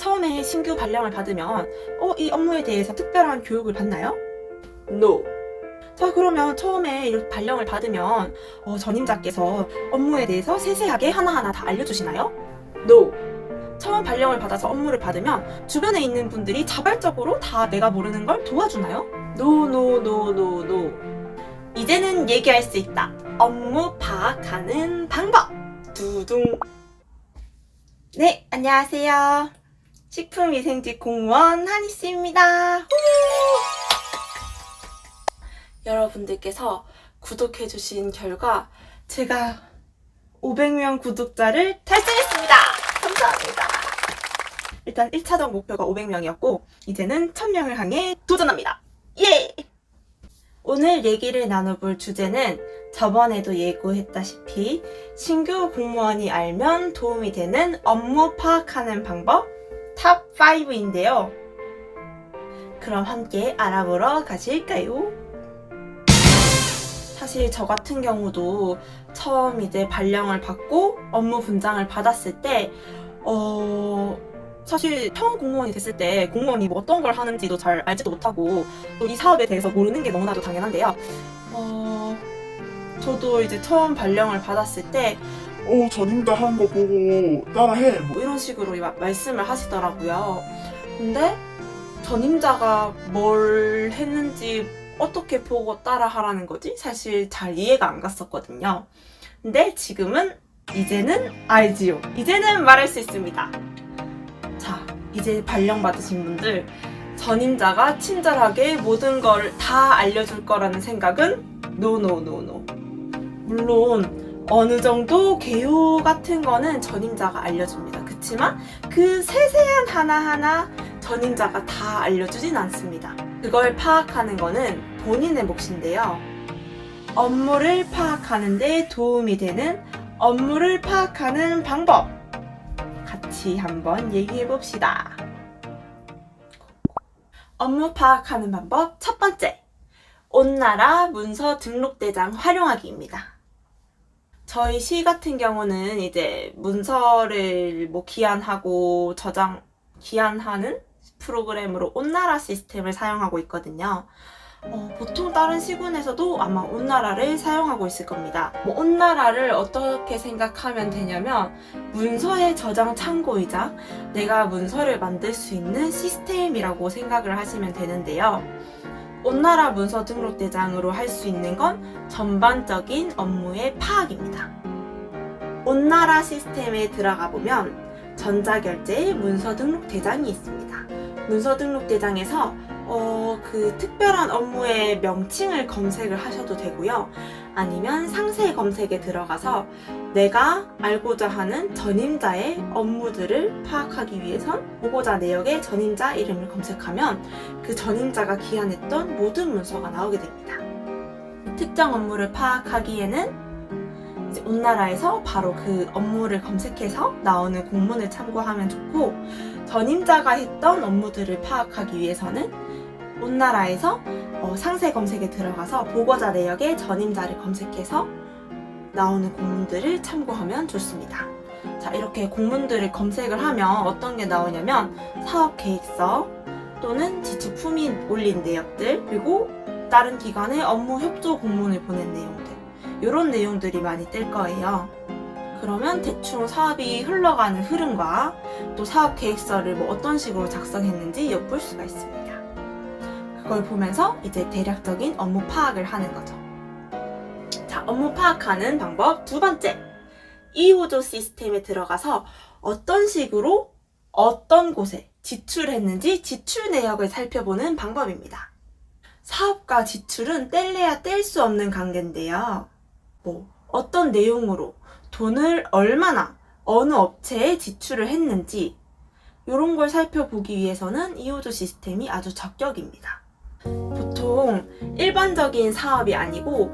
처음에 신규 발령을 받으면 이 업무에 대해서 특별한 교육을 받나요? No. 자, 그러면 처음에 이렇게 발령을 받으면 전임자께서 업무에 대해서 세세하게 하나하나 다 알려주시나요? No. 처음 발령을 받아서 업무를 받으면 주변에 있는 분들이 자발적으로 다 내가 모르는 걸 도와주나요? No, no, no, no, no. 이제는 얘기할 수 있다. 업무 파악하는 방법. 두둥. 네, 안녕하세요. 식품위생직 공무원 한희씨입니다. 여러분들께서 구독해주신 결과 제가 500명 구독자를 달성했습니다. 감사합니다. 일단 1차적 목표가 500명이었고 이제는 1000명을 향해 도전합니다. 예! 오늘 얘기를 나눠볼 주제는 저번에도 예고했다시피 신규 공무원이 알면 도움이 되는 업무 파악하는 방법 탑 5인데요. 그럼 함께 알아보러 가실까요? 사실 저 같은 경우도 처음 이제 발령을 받고 업무 분장을 받았을 때 사실 처음 공무원이 됐을 때 공무원이 뭐 어떤 걸 하는지도 잘 알지도 못하고 또 이 사업에 대해서 모르는 게 너무나도 당연한데요. 저도 이제 처음 발령을 받았을 때 전임자 하는 거 보고 따라해. 뭐 이런 식으로 말씀을 하시더라고요. 근데 전임자가 뭘 했는지 어떻게 보고 따라 하라는 거지? 사실 잘 이해가 안 갔었거든요. 근데 이제는 알지요. 이제는 말할 수 있습니다. 자, 이제 발령 받으신 분들, 전임자가 친절하게 모든 걸 다 알려줄 거라는 생각은 노노노노. 물론 어느 정도 개요 같은 거는 전임자가 알려줍니다. 그치만 그 세세한 하나하나 전임자가 다 알려주진 않습니다. 그걸 파악하는 거는 본인의 몫인데요. 업무를 파악하는 데 도움이 되는 업무를 파악하는 방법 같이 한번 얘기해 봅시다. 업무 파악하는 방법 첫 번째, 온나라 문서 등록대장 활용하기입니다. 저희 시 같은 경우는 이제 문서를 기안하고 기안하는 프로그램으로 온나라 시스템을 사용하고 있거든요. 보통 다른 시군에서도 아마 온나라를 사용하고 있을 겁니다. 온나라를 어떻게 생각하면 되냐면 문서의 저장 창고이자 내가 문서를 만들 수 있는 시스템이라고 생각을 하시면 되는데요. 온나라 문서 등록 대장으로 할 수 있는 건 전반적인 업무의 파악입니다. 온나라 시스템에 들어가 보면 전자결제 문서 등록 대장이 있습니다. 문서 등록 대장에서 그 특별한 업무의 명칭을 검색을 하셔도 되고요. 아니면 상세 검색에 들어가서 내가 알고자 하는 전임자의 업무들을 파악하기 위해선 보고자 내역의 전임자 이름을 검색하면 그 전임자가 기한했던 모든 문서가 나오게 됩니다. 특정 업무를 파악하기에는 이제 온나라에서 바로 그 업무를 검색해서 나오는 공문을 참고하면 좋고, 전임자가 했던 업무들을 파악하기 위해서는 온나라에서 상세 검색에 들어가서 보고자 내역의 전임자를 검색해서 나오는 공문들을 참고하면 좋습니다. 자, 이렇게 공문들을 검색을 하면 어떤 게 나오냐면 사업계획서 또는 지출 품이 올린 내역들, 그리고 다른 기관의 업무 협조 공문을 보낸 내용들, 이런 내용들이 많이 뜰 거예요. 그러면 대충 사업이 흘러가는 흐름과 또 사업 계획서를 어떤 식으로 작성했는지 엿볼 수가 있습니다. 그걸 보면서 이제 대략적인 업무 파악을 하는 거죠. 자, 업무 파악하는 방법 두 번째, 이호조 시스템에 들어가서 어떤 식으로 어떤 곳에 지출했는지 지출 내역을 살펴보는 방법입니다. 사업과 지출은 뗄래야 뗄 수 없는 관계인데요. 어떤 내용으로 돈을 얼마나 어느 업체에 지출을 했는지 이런 걸 살펴보기 위해서는 이호조 시스템이 아주 적격입니다. 보통 일반적인 사업이 아니고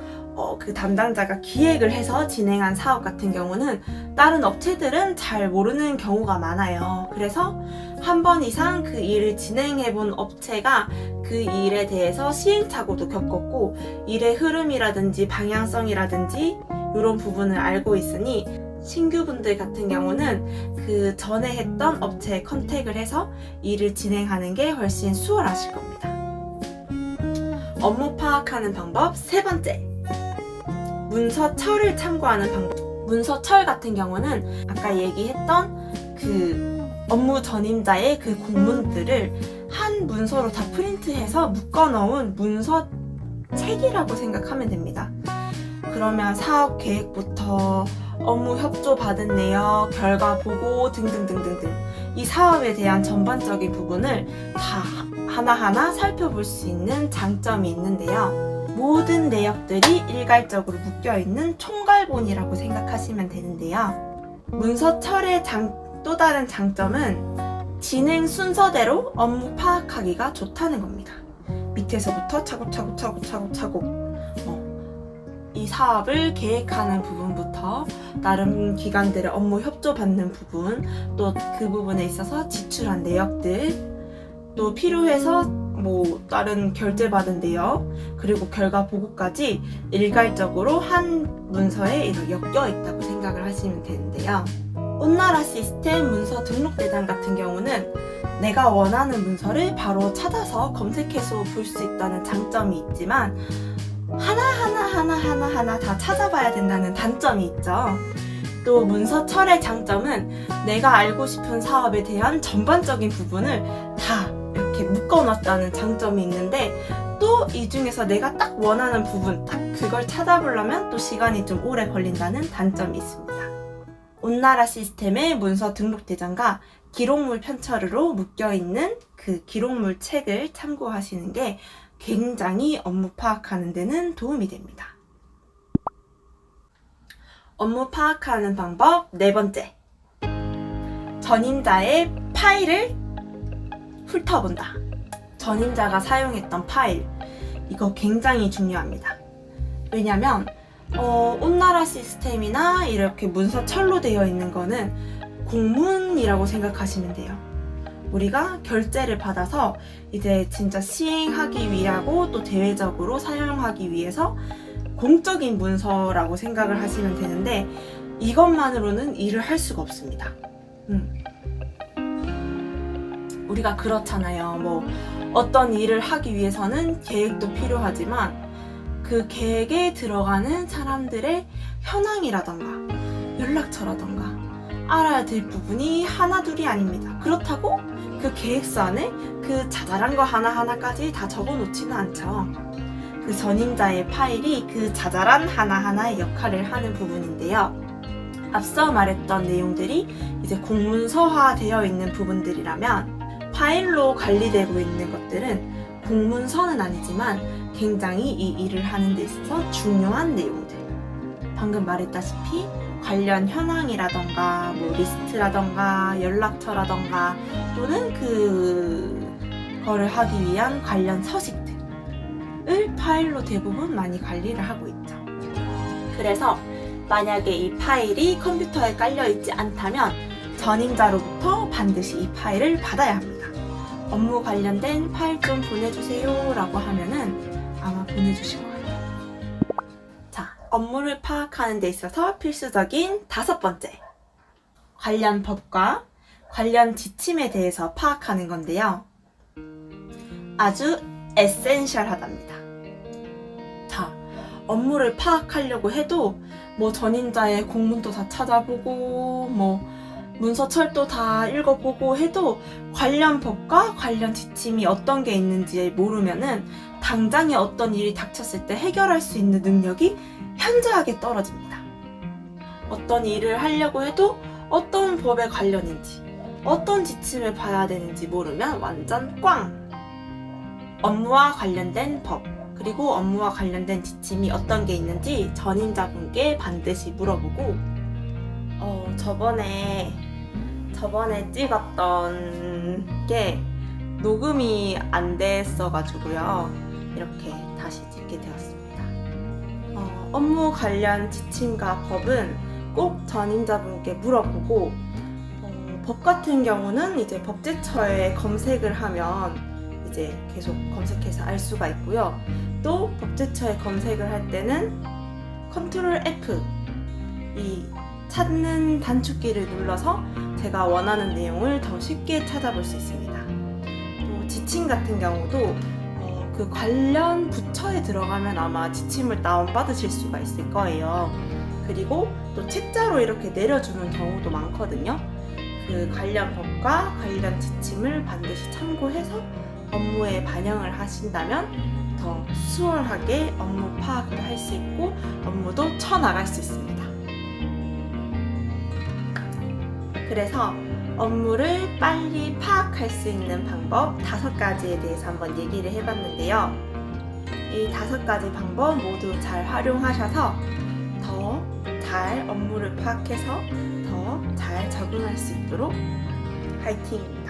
그 담당자가 기획을 해서 진행한 사업 같은 경우는 다른 업체들은 잘 모르는 경우가 많아요. 그래서 한 번 이상 그 일을 진행해 본 업체가 그 일에 대해서 시행착오도 겪었고 일의 흐름이라든지 방향성이라든지 이런 부분을 알고 있으니 신규분들 같은 경우는 그 전에 했던 업체에 컨택을 해서 일을 진행하는 게 훨씬 수월하실 겁니다. 업무 파악하는 방법 세 번째. 문서철을 참고하는 방법. 문서철 같은 경우는 아까 얘기했던 그 업무 전임자의 그 공문들을 한 문서로 다 프린트해서 묶어놓은 문서 책이라고 생각하면 됩니다. 그러면 사업 계획부터 업무 협조 받은 내역, 결과 보고 등등등등등 이 사업에 대한 전반적인 부분을 다 하나하나 살펴볼 수 있는 장점이 있는데요. 모든 내역들이 일괄적으로 묶여있는 총괄본이라고 생각하시면 되는데요. 문서철의 또 다른 장점은 진행 순서대로 업무 파악하기가 좋다는 겁니다. 밑에서부터 차곡차곡 이 사업을 계획하는 부분부터 나름 기관들의 업무 협조 받는 부분, 또 그 부분에 있어서 지출한 내역들, 또 필요해서 다른 결제받은 내역, 그리고 결과 보고까지 일괄적으로 한 문서에 이렇게 엮여 있다고 생각을 하시면 되는데요. 온나라 시스템 문서 등록대장 같은 경우는 내가 원하는 문서를 바로 찾아서 검색해서 볼 수 있다는 장점이 있지만 하나하나 다 찾아봐야 된다는 단점이 있죠. 또 문서철의 장점은 내가 알고 싶은 사업에 대한 전반적인 부분을 다 이렇게 묶어놨다는 장점이 있는데 또 이 중에서 내가 딱 원하는 부분, 딱 그걸 찾아보려면 또 시간이 좀 오래 걸린다는 단점이 있습니다. 온나라 시스템의 문서 등록대장과 기록물 편철으로 묶여있는 그 기록물 책을 참고하시는 게 굉장히 업무 파악하는 데는 도움이 됩니다. 업무 파악하는 방법 네 번째. 전임자의 파일을 훑어본다. 전임자가 사용했던 파일, 이거 굉장히 중요합니다. 왜냐면 온나라 시스템이나 이렇게 문서철로 되어 있는 거는 공문이라고 생각하시면 돼요. 우리가 결제를 받아서 이제 진짜 시행하기 위하고 또 대외적으로 사용하기 위해서 공적인 문서라고 생각을 하시면 되는데 이것만으로는 일을 할 수가 없습니다. 우리가 그렇잖아요. 어떤 일을 하기 위해서는 계획도 필요하지만 그 계획에 들어가는 사람들의 현황이라던가 연락처라던가 알아야 될 부분이 하나둘이 아닙니다. 그렇다고 그 계획서 안에 그 자잘한 거 하나하나까지 다 적어놓지는 않죠. 그 전임자의 파일이 그 자잘한 하나하나의 역할을 하는 부분인데요. 앞서 말했던 내용들이 이제 공문서화 되어 있는 부분들이라면 파일로 관리되고 있는 것들은 공문서는 아니지만 굉장히 이 일을 하는 데 있어서 중요한 내용들. 방금 말했다시피 관련 현황이라던가 리스트라던가 연락처라던가 또는 그거를 하기 위한 관련 서식들을 파일로 대부분 많이 관리를 하고 있죠. 그래서 만약에 이 파일이 컴퓨터에 깔려있지 않다면 전임자로부터 반드시 이 파일을 받아야 합니다. 업무 관련된 파일 좀 보내주세요 라고 하면은 아마 보내주실 거예요. 업무를 파악하는 데 있어서 필수적인 다섯 번째, 관련 법과 관련 지침에 대해서 파악하는 건데요. 아주 에센셜하답니다. 자, 업무를 파악하려고 해도 전임자의 공문도 다 찾아보고 문서철도 다 읽어보고 해도 관련 법과 관련 지침이 어떤 게 있는지 모르면은 당장에 어떤 일이 닥쳤을 때 해결할 수 있는 능력이 현저하게 떨어집니다. 어떤 일을 하려고 해도 어떤 법에 관련인지, 어떤 지침을 봐야 되는지 모르면 완전 꽝! 업무와 관련된 법, 그리고 업무와 관련된 지침이 어떤 게 있는지 전임자분께 반드시 물어보고 저번에 찍었던 게 녹음이 안 됐어가지고요. 이렇게 다시 찍게 되었습니다. 업무 관련 지침과 법은 꼭 전임자분께 물어보고 법 같은 경우는 이제 법제처에 검색을 하면 이제 계속 검색해서 알 수가 있고요. 또 법제처에 검색을 할 때는 컨트롤 F 이 찾는 단축키를 눌러서 제가 원하는 내용을 더 쉽게 찾아볼 수 있습니다. 또 지침 같은 경우도 그 관련 부처에 들어가면 아마 지침을 다운받으실 수가 있을 거예요. 그리고 또 책자로 이렇게 내려주는 경우도 많거든요. 그 관련 법과 관련 지침을 반드시 참고해서 업무에 반영을 하신다면 더 수월하게 업무 파악도 할 수 있고 업무도 쳐나갈 수 있습니다. 그래서 업무를 빨리 파악할 수 있는 방법 5가지에 대해서 한번 얘기를 해봤는데요. 이 5가지 방법 모두 잘 활용하셔서 더 잘 업무를 파악해서 더 잘 적응할 수 있도록 화이팅입니다.